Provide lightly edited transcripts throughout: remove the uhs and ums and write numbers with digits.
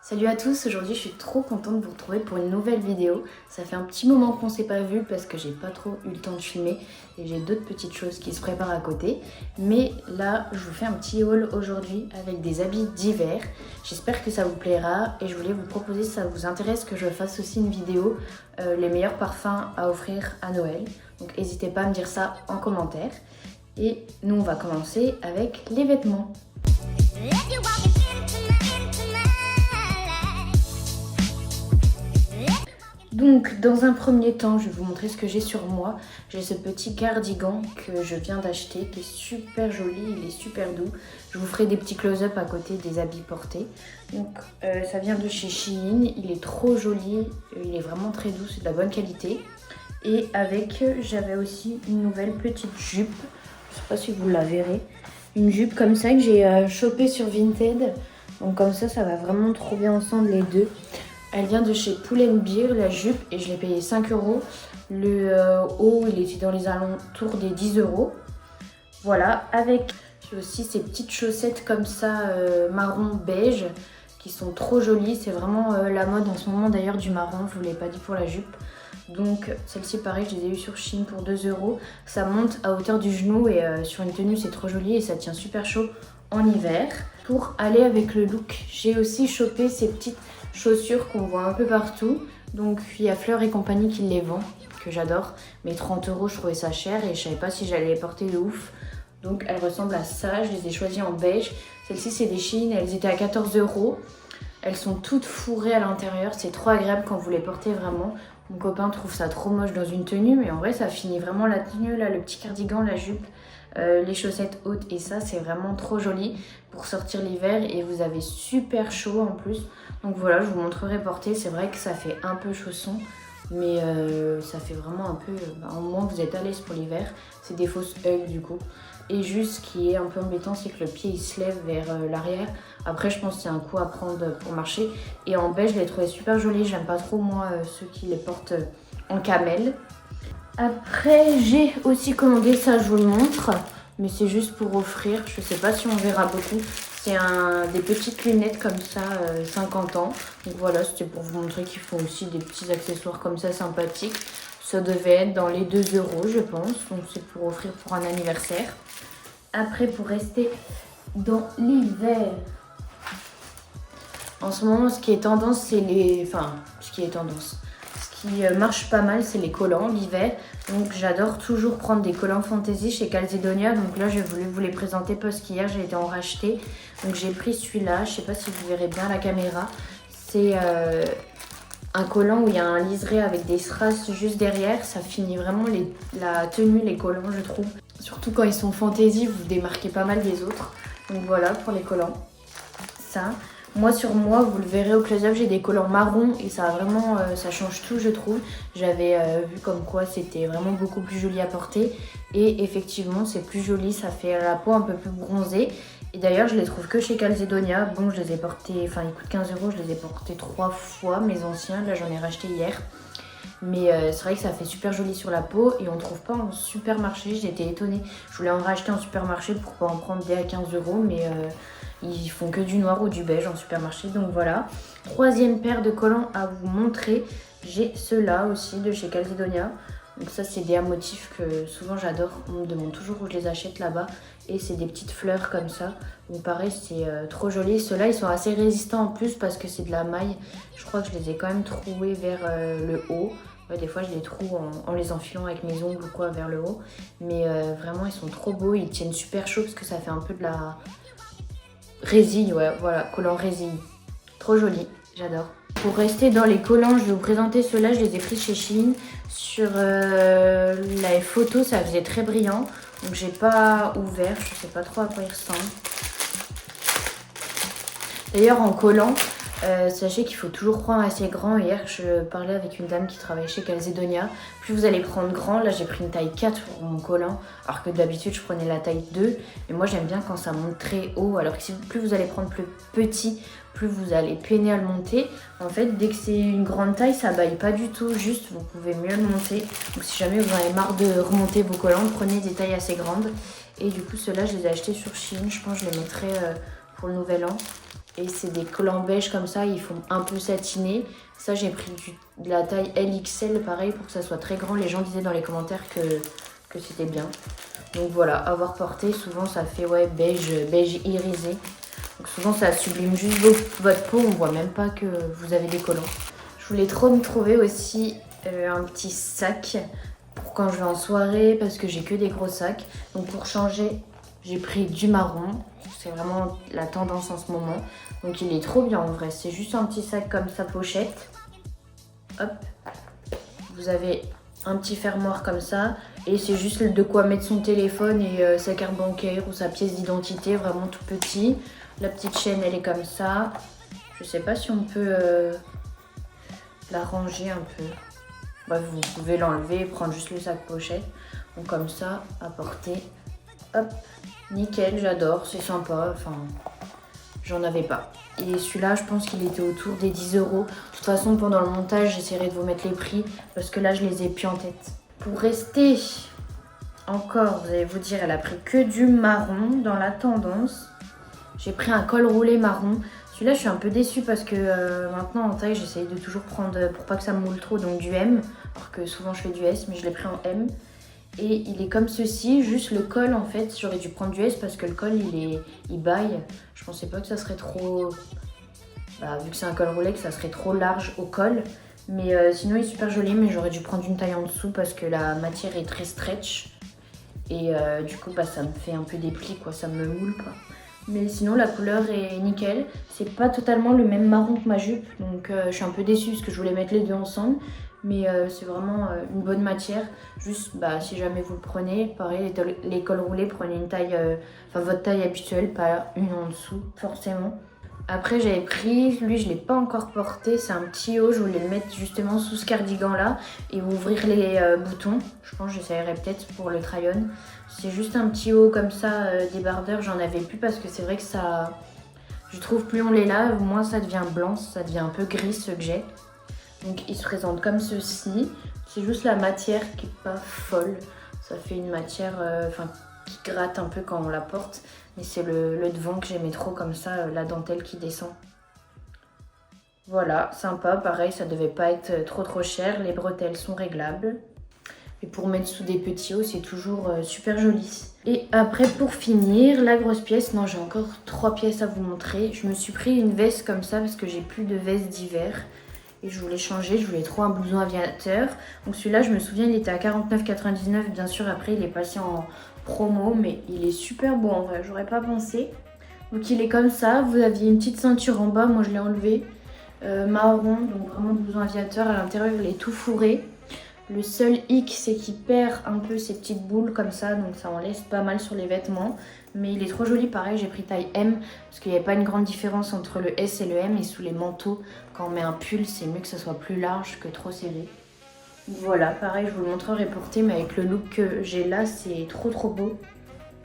Salut à tous, aujourd'hui je suis trop contente de vous retrouver pour une nouvelle vidéo. Ça fait un petit moment qu'on s'est pas vu parce que j'ai pas trop eu le temps de filmer et j'ai d'autres petites choses qui se préparent à côté. Mais là, je vous fais un petit haul aujourd'hui avec des habits d'hiver. J'espère que ça vous plaira et je voulais vous proposer, si ça vous intéresse, que je fasse aussi une vidéo les meilleurs parfums à offrir à Noël. Donc n'hésitez pas à me dire ça en commentaire. Et nous on va commencer avec les vêtements. Donc dans un premier temps, je vais vous montrer ce que j'ai sur moi. J'ai ce petit cardigan que je viens d'acheter qui est super joli, il est super doux. Je vous ferai des petits close-up à côté des habits portés. Donc ça vient de chez Shein, il est trop joli, il est vraiment très doux, c'est de la bonne qualité. Et avec, j'avais aussi une nouvelle petite jupe, je sais pas si vous la verrez. Une jupe comme ça que j'ai chopée sur Vinted. Donc comme ça va vraiment trop bien ensemble les deux. Elle vient de chez Pull&Bear, la jupe, et je l'ai payé 5 €. Le haut, il était dans les alentours des 10 €. Voilà, avec j'ai aussi ces petites chaussettes comme ça, marron beige, qui sont trop jolies. C'est vraiment la mode en ce moment d'ailleurs du marron, je vous l'ai pas dit pour la jupe. Donc celle-ci pareil, je les ai eues sur Shein pour 2 €. Ça monte à hauteur du genou et sur une tenue c'est trop joli et ça tient super chaud en hiver. Pour aller avec le look, j'ai aussi chopé ces petites chaussures qu'on voit un peu partout. Donc il y a Fleur et compagnie qui les vend, que j'adore. Mais 30 € je trouvais ça cher et je savais pas si j'allais les porter de ouf. Donc elles ressemblent à ça, je les ai choisies en beige. Celles-ci c'est des Shein, elles étaient à 14 €. Elles sont toutes fourrées à l'intérieur, c'est trop agréable quand vous les portez vraiment. Mon copain trouve ça trop moche dans une tenue, mais en vrai ça finit vraiment la tenue, là, le petit cardigan, la jupe, les chaussettes hautes et ça c'est vraiment trop joli pour sortir l'hiver et vous avez super chaud en plus. Donc voilà, je vous montrerai porter, c'est vrai que ça fait un peu chausson, mais ça fait vraiment un peu, au moins vous êtes à l'aise pour l'hiver. C'est des fausses Ugg du coup. Et juste ce qui est un peu embêtant, c'est que le pied il se lève vers l'arrière. Après je pense que c'est un coup à prendre pour marcher. Et en beige je les trouvais super jolis, j'aime pas trop moi ceux qui les portent en camel. Après j'ai aussi commandé ça, je vous le montre. Mais c'est juste pour offrir, je sais pas si on verra beaucoup. C'est des petites lunettes comme ça, 50 ans. Donc voilà, c'était pour vous montrer qu'ils font aussi des petits accessoires comme ça sympathiques. Ça devait être dans les 2 € je pense. Donc c'est pour offrir pour un anniversaire. Après pour rester dans l'hiver. En ce moment ce qui est tendance c'est les... Enfin, ce qui est tendance. Ce qui marche pas mal c'est les collants l'hiver. Donc j'adore toujours prendre des collants Fantasy chez Calzedonia. Donc là j'ai voulu vous les présenter parce qu'hier j'ai été en racheter. Donc j'ai pris celui-là, je sais pas si vous verrez bien à la caméra. C'est un collant où il y a un liseré avec des strass juste derrière. Ça finit vraiment la tenue, les collants je trouve. Surtout quand ils sont Fantasy, vous démarquez pas mal des autres. Donc voilà pour les collants. Ça. Moi sur moi, vous le verrez au close-up, j'ai des collants marron et ça a vraiment, ça change tout je trouve. J'avais vu comme quoi c'était vraiment beaucoup plus joli à porter et effectivement c'est plus joli, ça fait la peau un peu plus bronzée. Et d'ailleurs je les trouve que chez Calzedonia. Bon je les ai portés, enfin ils coûtent 15 €, je les ai portés 3 fois mes anciens, là j'en ai racheté hier. Mais c'est vrai que ça fait super joli sur la peau et on ne trouve pas en supermarché, j'étais étonnée. Je voulais en racheter en supermarché pour pas en prendre des à 15 €, mais ils font que du noir ou du beige en supermarché, donc voilà. Troisième paire de collants à vous montrer, j'ai ceux-là aussi de chez Calzedonia. Donc ça c'est des à motifs que souvent j'adore, on me demande toujours où je les achète là-bas. Et c'est des petites fleurs comme ça, donc pareil c'est trop joli. Ceux-là ils sont assez résistants en plus parce que c'est de la maille. Je crois que je les ai quand même troués vers le haut. Ouais, des fois je les trouve en les enfilant avec mes ongles ou quoi vers le haut. Mais vraiment ils sont trop beaux, ils tiennent super chaud parce que ça fait un peu de la résille, ouais, voilà, collant résille. Trop joli, j'adore. Pour rester dans les collants, je vais vous présenter ceux-là, je les ai pris chez Shein. Sur la photo, ça faisait très brillant, donc j'ai pas ouvert, je sais pas trop à quoi ils ressemblent. D'ailleurs, en collant, sachez qu'il faut toujours prendre assez grand. Hier, je parlais avec une dame qui travaille chez Calzedonia. Plus vous allez prendre grand, là j'ai pris une taille 4 pour mon collant, alors que d'habitude je prenais la taille 2. Et moi j'aime bien quand ça monte très haut, alors que plus vous allez prendre plus petit, plus vous allez peiner à le monter. En fait, dès que c'est une grande taille, ça baille pas du tout, juste vous pouvez mieux le monter. Donc si jamais vous en avez marre de remonter vos collants, prenez des tailles assez grandes. Et du coup, ceux-là, je les ai achetés sur Shein. Je pense que je les mettrai pour le nouvel an. Et c'est des collants beige comme ça, ils font un peu satiner. Ça, j'ai pris de la taille LXL, pareil, pour que ça soit très grand. Les gens disaient dans les commentaires que c'était bien. Donc voilà, avoir porté, souvent ça fait beige irisé. Donc souvent ça sublime juste votre peau, on voit même pas que vous avez des collants. Je voulais trop me trouver aussi un petit sac pour quand je vais en soirée, parce que j'ai que des gros sacs. Donc pour changer, j'ai pris du marron. C'est vraiment la tendance en ce moment. Donc il est trop bien en vrai. C'est juste un petit sac comme sa pochette. Hop. Vous avez un petit fermoir comme ça. Et c'est juste de quoi mettre son téléphone et sa carte bancaire ou sa pièce d'identité. Vraiment tout petit. La petite chaîne, elle est comme ça. Je sais pas si on peut la ranger un peu. Bref, vous pouvez l'enlever et prendre juste le sac pochette. Donc comme ça, à porter. Hop. Nickel, j'adore, c'est sympa, enfin, j'en avais pas. Et celui-là, je pense qu'il était autour des 10 euros. De toute façon, pendant le montage, j'essaierai de vous mettre les prix parce que là, je les ai plus en tête. Pour rester encore, vous allez vous dire, elle a pris que du marron dans la tendance. J'ai pris un col roulé marron. Celui-là, je suis un peu déçue parce que maintenant, en taille, j'essaye de toujours prendre, pour pas que ça me moule trop, donc du M. Alors que souvent, je fais du S, mais je l'ai pris en M. Et il est comme ceci, juste le col en fait, j'aurais dû prendre du S parce que le col il baille. Je pensais pas que ça serait trop, vu que c'est un col roulé, que ça serait trop large au col. Mais sinon il est super joli, mais j'aurais dû prendre une taille en dessous parce que la matière est très stretch. Et du coup ça me fait un peu des plis quoi, ça me moule pas. Mais sinon la couleur est nickel. C'est pas totalement le même marron que ma jupe, donc je suis un peu déçue parce que je voulais mettre les deux ensemble. Mais c'est vraiment une bonne matière. Juste si jamais vous le prenez, pareil, les cols roulés, prenez une taille, votre taille habituelle, pas une en dessous forcément. Après j'avais pris, lui je l'ai pas encore porté, c'est un petit haut, je voulais le mettre justement sous ce cardigan là et ouvrir les boutons. Je pense que j'essaierai peut-être pour le try-on. C'est juste un petit haut comme ça, débardeur, j'en avais plus parce que c'est vrai que ça, je trouve plus on les lave, moins ça devient blanc, ça devient un peu gris ce que j'ai. Donc il se présente comme ceci, c'est juste la matière qui est pas folle, ça fait une matière qui gratte un peu quand on la porte, mais c'est le devant que j'aimais trop comme ça, la dentelle qui descend. Voilà, sympa, pareil ça devait pas être trop cher, les bretelles sont réglables. Et pour mettre sous des petits hauts, c'est toujours super joli. Et après pour finir, la grosse pièce, non j'ai encore 3 pièces à vous montrer. Je me suis pris une veste comme ça parce que j'ai plus de veste d'hiver. Et je voulais changer, je voulais trop un blouson aviateur. Donc celui-là, je me souviens, il était à 49,99 €. Bien sûr, après, il est passé en promo, mais il est super beau en vrai, j'aurais pas pensé. Donc il est comme ça, vous aviez une petite ceinture en bas, moi je l'ai enlevé. Marron, donc vraiment blouson aviateur, à l'intérieur il est tout fourré. Le seul hic, c'est qu'il perd un peu ses petites boules comme ça, donc ça en laisse pas mal sur les vêtements. Mais il est trop joli, pareil, j'ai pris taille M, parce qu'il n'y avait pas une grande différence entre le S et le M. Et sous les manteaux, quand on met un pull, c'est mieux que ça soit plus large que trop serré. Voilà, pareil, je vous le montrerai porté, mais avec le look que j'ai là, c'est trop beau.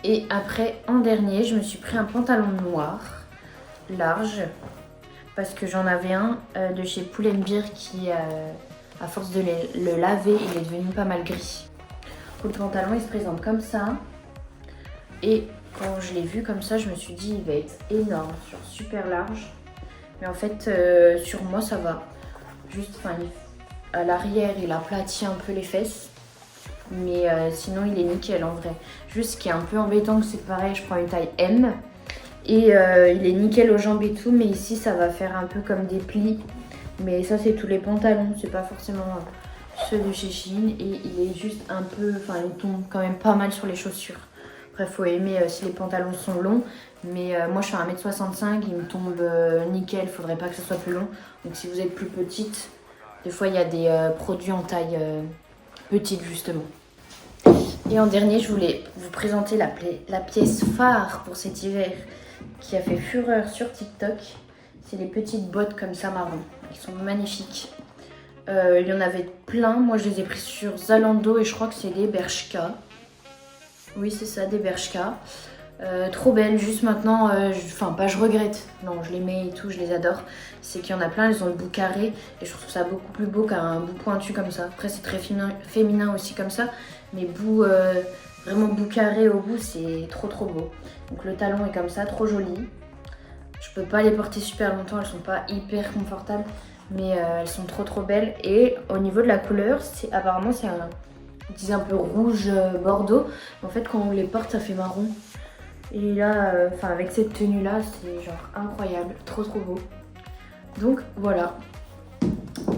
Et après, en dernier, je me suis pris un pantalon noir, large, parce que j'en avais un de chez Pull&Bear qui... à force de le laver, il est devenu pas mal gris. Le pantalon, il se présente comme ça. Et quand je l'ai vu comme ça, je me suis dit, il va être énorme, super large. Mais en fait, sur moi, ça va. Juste, à l'arrière, il aplatit un peu les fesses. Mais sinon, il est nickel en vrai. Juste, ce qui est un peu embêtant, c'est pareil, je prends une taille M. Et il est nickel aux jambes et tout. Mais ici, ça va faire un peu comme des plis. Mais ça c'est tous les pantalons, c'est pas forcément ceux de chez Shein. Et il est juste un peu, il tombe quand même pas mal sur les chaussures. Après faut aimer si les pantalons sont longs. Mais moi je fais 1m65, il me tombe nickel, faudrait pas que ce soit plus long. Donc si vous êtes plus petite, des fois il y a des produits en taille petite justement. Et en dernier je voulais vous présenter la pièce phare pour cet hiver qui a fait fureur sur TikTok. C'est les petites bottes comme ça marron. Ils sont magnifiques. Il y en avait plein. Moi, je les ai pris sur Zalando et je crois que c'est des Bershka. Oui, c'est ça, des Bershka. Trop belles. Juste maintenant, je regrette. Non, je les mets et tout, je les adore. C'est qu'il y en a plein, elles ont le bout carré. Et je trouve ça beaucoup plus beau qu'un bout pointu comme ça. Après, c'est très féminin aussi comme ça. Mais vraiment bout carré au bout, c'est trop beau. Donc le talon est comme ça, trop joli. Je peux pas les porter super longtemps, elles sont pas hyper confortables, mais elles sont trop belles. Et au niveau de la couleur, apparemment c'est un, ils disent un peu rouge bordeaux. En fait quand on les porte ça fait marron. Et là, avec cette tenue là, c'est genre incroyable, trop beau. Donc voilà,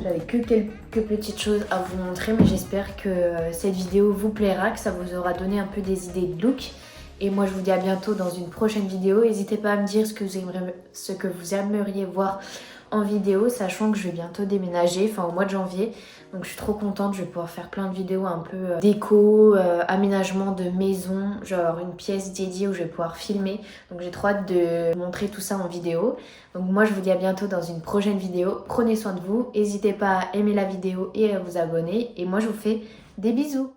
j'avais que quelques petites choses à vous montrer, mais j'espère que cette vidéo vous plaira, que ça vous aura donné un peu des idées de look. Et moi je vous dis à bientôt dans une prochaine vidéo. N'hésitez pas à me dire ce que vous aimeriez voir en vidéo, sachant que je vais bientôt déménager, au mois de janvier. Donc je suis trop contente, je vais pouvoir faire plein de vidéos un peu déco, aménagement de maison, genre une pièce dédiée où je vais pouvoir filmer. Donc j'ai trop hâte de montrer tout ça en vidéo. Donc moi je vous dis à bientôt dans une prochaine vidéo. Prenez soin de vous, n'hésitez pas à aimer la vidéo et à vous abonner. Et moi je vous fais des bisous.